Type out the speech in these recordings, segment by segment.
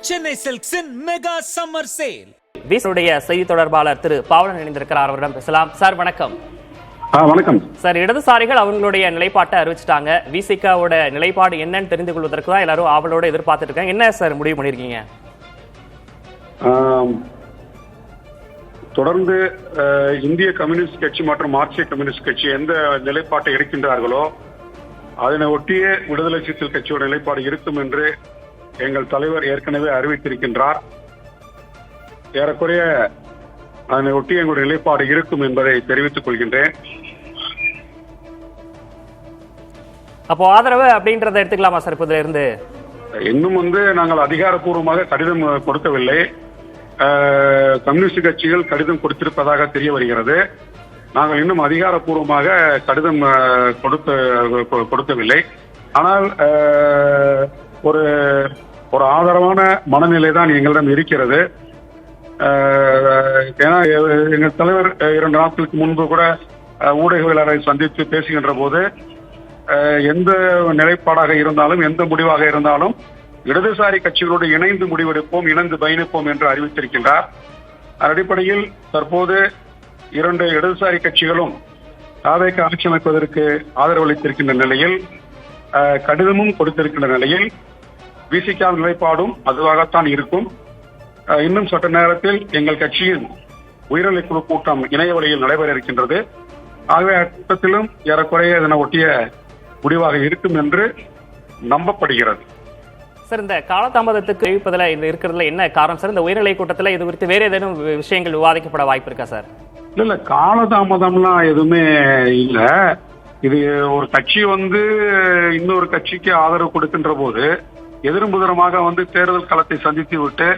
Chennai Silks in Mega Summer Sale. வீசுடைய செய்தி தொடர்பாளர் திரு பாவலன் இணைந்திருக்கிறார், அவரிடம் பேசலாம். சார் வணக்கம். வணக்கம் சார், இடதுசாரிகள் அவங்களுடைய நிலைப்பாட்டை அறிவிச்சிட்டாங்க. விசிகாவோட நிலைப்பாடு என்னன்னு தெரிந்து கொள்வதற்கு தான் எல்லாரும் ஆவலோட எதிர்பார்த்துட்டு இருக்காங்க. என்ன சார் முடிவு பண்ணிருக்கீங்க? தொடர்ந்து இந்திய கம்யூனிஸ்ட் கட்சி மற்றும் மார்க்சிய கம்யூனிஸ்ட் கட்சி எந்த நிலைப்பாட்டை எடுக்கின்றார்களோ அதனை ஒட்டிய விடுதலை சிறுத்தைகள் கட்சியோட நிலைப்பாடு இருக்கும் என்று எங்கள் தலைவர் ஏற்கனவே அறிவித்திருக்கின்றார். ஏறக்குறைய அதனை ஒட்டி எங்களுடைய நிலைப்பாடு இருக்கும் என்பதை தெரிவித்துக் கொள்கின்றேன். அப்போ ஆதரவு அப்படின்றத எடுத்துக்கலாமா சார்? இப்போதுல இருந்து இன்னும் நாங்கள் அதிகாரப்பூர்வமாக கடிதம் கொடுக்கவில்லை. கம்யூனிஸ்ட் கட்சிகள் கடிதம் கொடுத்திருப்பதாக தெரிய வருகிறது. நாங்கள் இன்னும் அதிகாரப்பூர்வமாக கடிதம் கொடுக்கவில்லை. ஆனால் ஒரு ஒரு ஆதரவான மனநிலை தான் எங்களிடம் இருக்கிறது. ஏன்னா எங்கள் தலைவர் 2 நாட்களுக்கு முன்பு கூட ஊடகவியலாளரை சந்தித்து பேசுகின்ற போது எந்த நிலைப்பாடாக இருந்தாலும் எந்த முடிவாக இருந்தாலும் இடதுசாரி கட்சிகளோடு இணைந்து முடிவெடுப்போம், இணைந்து பயணிப்போம் என்று அறிவித்திருக்கின்றார். அடிப்படையில் தற்போது 2 இடதுசாரி கட்சிகளும் தாவேக்கு ஆட்சி அமைப்பதற்கு ஆதரவு அளித்திருக்கின்ற நிலையில், கடிதமும் கொடுத்திருக்கின்ற நிலையில் விசிகா நிலைப்பாடும் அதுவாகத்தான் இருக்கும். இன்னும் சற்று நேரத்தில் எங்கள் கட்சியின் உயர்நிலை குழு கூட்டம் இணைய வழியில் நடைபெற இருக்கின்றது. ஆகவே அக்கூட்டத்திலும் ஏறக்குறைய இதனை ஒட்டிய முடிவாக இருக்கும் என்று நம்பப்படுகிறது. சார், இந்த காலதாமதத்துக்கு அறிவிப்பதில் இருக்கிறதுல என்ன காரணம் சார்? இந்த உயர்நிலை கூட்டத்தில் இது குறித்து வேற ஏதேனும் விஷயங்கள் விவாதிக்கப்பட வாய்ப்பு இருக்கா சார்? இல்ல, காலதாமதம்லாம் எதுவுமே இல்ல. இது ஒரு கட்சி இன்னொரு கட்சிக்கு ஆதரவு கொடுக்கின்ற போது எதிர்முதரமாக தேர்தல் களத்தை சந்தித்து விட்டு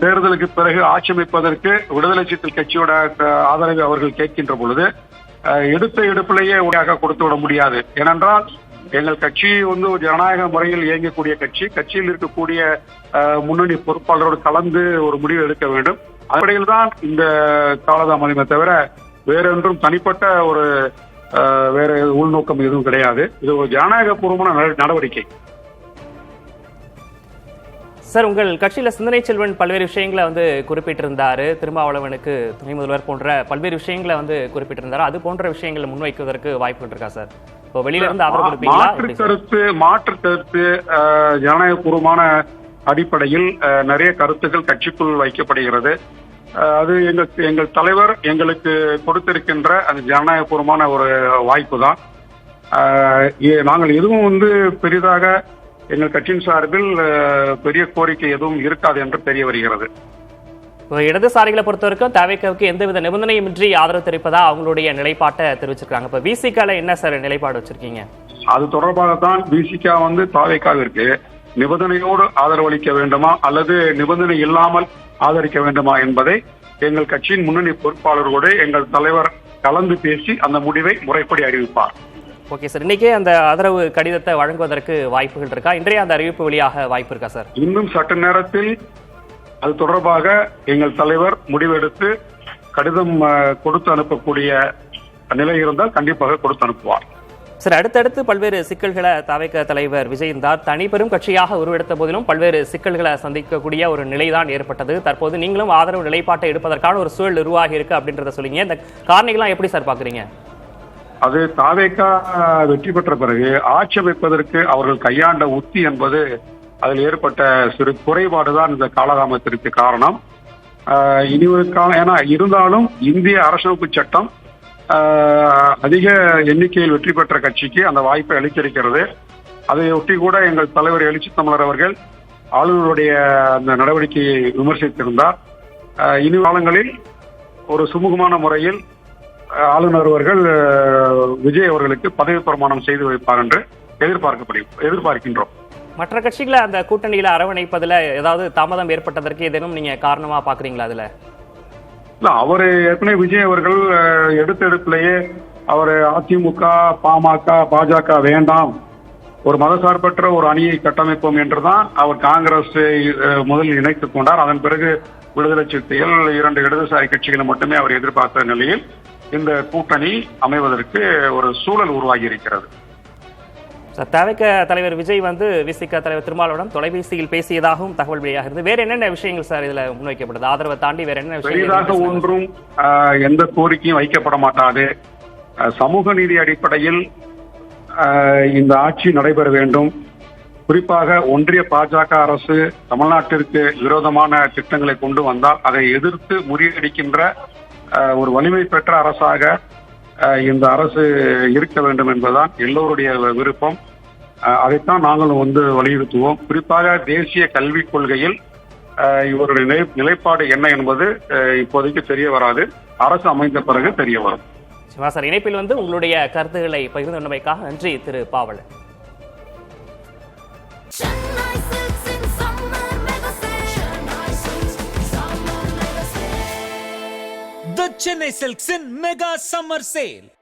தேர்தலுக்கு பிறகு ஆட்சி அமைப்பதற்கு விடுதலை சிறுத்தைகள் கட்சியோட ஆதரவை அவர்கள் கேட்கின்ற பொழுது எடுத்த எடுப்பிலேயே உடையாக கொடுத்து விட முடியாது. ஏனென்றால் எங்கள் கட்சி ஒரு ஜனநாயக முறையில் இயங்கக்கூடிய கட்சி. கட்சியில் இருக்கக்கூடிய முன்னணி பொறுப்பாளரோடு கலந்து ஒரு முடிவு எடுக்க வேண்டும். அடிப்படையில் தான் இந்த காலதாமதமே தவிர வேறொன்றும் தனிப்பட்ட ஒரு வேற உள்நோக்கம் எதுவும் கிடையாது. இது ஒரு ஜனநாயக பூர்வமான நடவடிக்கை. சார், உங்கள் கட்சியில சிந்தனை செல்வன் பல்வேறு விஷயங்களை குறிப்பிட்டிருந்தாரு. திருமாவளவனுக்கு துணை முதல்வர் போன்ற பல்வேறு விஷயங்களை குறிப்பிட்டிருந்தாரு. அது போன்ற விஷயங்களை முன்வைக்குவதற்கு வாய்ப்புகள் இருக்கா சார்? இப்போ வெளியில இருந்து ஆதரவு கொடுப்பீங்களா? மாற்று கருத்து ஜனநாயக பூர்வமான அடிப்படையில் நிறைய கருத்துக்கள் கட்சிக்குள் வைக்கப்படுகிறது. அது எங்கள் தலைவர் எங்களுக்கு கொடுத்திருக்கின்ற அந்த ஜனநாயகபூர்வமான ஒரு வாய்ப்பு தான். நாங்கள் எதுவும் பெரிதாக எங்கள் கட்சியின் சார்பில் பெரிய கோரிக்கை எதுவும் இருக்காது என்று தெரிய வருகிறது. இடதுசாரிகளை பொறுத்த வரைக்கும் தவிர்க்க எந்தவித நிபந்தனையும் இன்றி ஆதரவு தெரிவிப்பதா அவங்களுடைய நிலைப்பாட்டை தெரிவிச்சிருக்காங்க. இப்ப விசிகால என்ன சார் நிலைப்பாடு வச்சிருக்கீங்க? அது தொடர்பாகத்தான் விசிகா தாவேக்காவிற்கு நிபந்தனையோடு ஆதரவு அளிக்க வேண்டுமா அல்லது நிபந்தனை இல்லாமல் ஆதரிக்க வேண்டுமா என்பதை எங்கள் கட்சியின் முன்னணி பொறுப்பாளர்களோடு எங்கள் தலைவர் கலந்து பேசி அந்த முடிவை முறைப்படி அறிவிப்பார். ஓகே சார், இன்னைக்கே அந்த ஆதரவு கடிதத்தை வழங்குவதற்கு வாய்ப்புகள் இருக்கா? இன்றைய அந்த அறிவிப்பு வழியாக வாய்ப்பு இருக்கா சார்? இன்னும் சற்று நேரத்தில் அது தொடர்பாக எங்கள் தலைவர் முடிவெடுத்து கடிதம் கொடுத்து அனுப்பக்கூடிய நிலை இருந்தால் கண்டிப்பாக கொடுத்து அனுப்புவார். சார், அடுத்தடுத்து பல்வேறு சிக்கல்களை தவிக தலைவர் விஜயந்தார் தனிப்பெரும் கட்சியாக உருவெடுத்த போதிலும் பல்வேறு சிக்கல்களை சந்திக்கக்கூடிய ஒரு நிலைதான் ஏற்பட்டது. தற்போது நீங்களும் ஆதரவு நிலைப்பாட்டை எடுப்பதற்கான ஒரு சூழல் உருவாகி இருக்கு அப்படின்றத சொல்லிங்க. இந்த காரணிகள்லாம் எப்படி சார் பாக்குறீங்க? அது தாவேக்கா வெற்றி பெற்ற பிறகு ஆட்சி அமைப்பதற்கு அவர்கள் கையாண்ட உத்தி என்பது அதில் ஏற்பட்ட சிறு குறைபாடுதான் இந்த காலதாமதத்திற்கு காரணம். இனி ஒரு காலம் ஏன்னா இருந்தாலும் இந்திய அரசமைப்பு சட்டம் அதிக எண்ணிக்கையில் வெற்றி பெற்ற கட்சிக்கு அந்த வாய்ப்பை அளித்திருக்கிறது. அதை ஒட்டி கூட எங்கள் தலைவர் எழுச்சி தமிழர் அவர்கள் ஆளுநருடைய அந்த நடவடிக்கையை விமர்சித்திருந்தார். இனி காலங்களில் ஒரு சுமூகமான முறையில் ஆளுநர் அவர்கள் விஜய் அவர்களுக்கு பதவி பிரமாணம் செய்து வைப்பார் என்று எதிர்பார்க்கின்றோம். மற்ற கட்சிகளை அந்த கூட்டணியில அரவணைப்பதில் ஏதாவது தாமதம் ஏற்பட்டதற்கு ஏதேனும் நீங்க காரணமா பாக்குறீங்களா? அதுல இல்ல, அவரு ஏற்கனவே விஜய் அவர்கள் எடுப்பிலேயே அவர் அதிமுக, பாமக, பாஜக வேண்டாம், ஒரு மதசார்பற்ற ஒரு அணியை கட்டமைப்போம் என்றுதான் அவர் காங்கிரஸ் முதலில் இணைத்துக் கொண்டார். அதன் பிறகு விடுதலை சிறுத்தைகள் 2 இடதுசாரி கட்சிகளை மட்டுமே அவர் எதிர்பார்த்த நிலையில் இந்த கூட்டணி அமைவதற்கு ஒரு சூழல் உருவாகி இருக்கிறது. தவிக தலைவர் விஜய் வந்து விசிக தலைவர் திருமாவளவன் தொலைபேசியில் பேசியதாகவும் தகவல் வெளியாகிறது. வேற என்னென்ன விஷயங்கள் சார் இதுல முன்வைக்கப்படுது? ஆதரவை தாண்டி வேற என்ன பெரிதாக விஷயம்? ஒன்றும் எந்த கோரிக்கையும் வைக்கப்பட மாட்டாது. சமூக நீதி அடிப்படையில் இந்த ஆட்சி நடைபெற வேண்டும். குறிப்பாக ஒன்றிய பாஜக அரசு தமிழ்நாட்டிற்கு விரோதமான திட்டங்களை கொண்டு வந்தால் அதை எதிர்த்து முறியடிக்கின்ற ஒரு வலிமை பெற்ற அரசாக இந்த அரசு இருக்க வேண்டும் என்பதுதான் எல்லோருடைய விருப்பம். அதைத்தான் நாங்கள் வலியுறுத்துவோம். குறிப்பாக தேசிய கல்விக் கொள்கையில் இவருடைய நிலைப்பாடு என்ன என்பது இப்போதைக்கு தெரிய வராது. அரசு அமைந்த பிறகு தெரிய வரும். சார், இணைப்பில் உங்களுடைய கருத்துக்களை பகிர்ந்து கொண்டமைக்காக நன்றி திரு பாவலன். The Chennai Silks in Mega Summer Sale.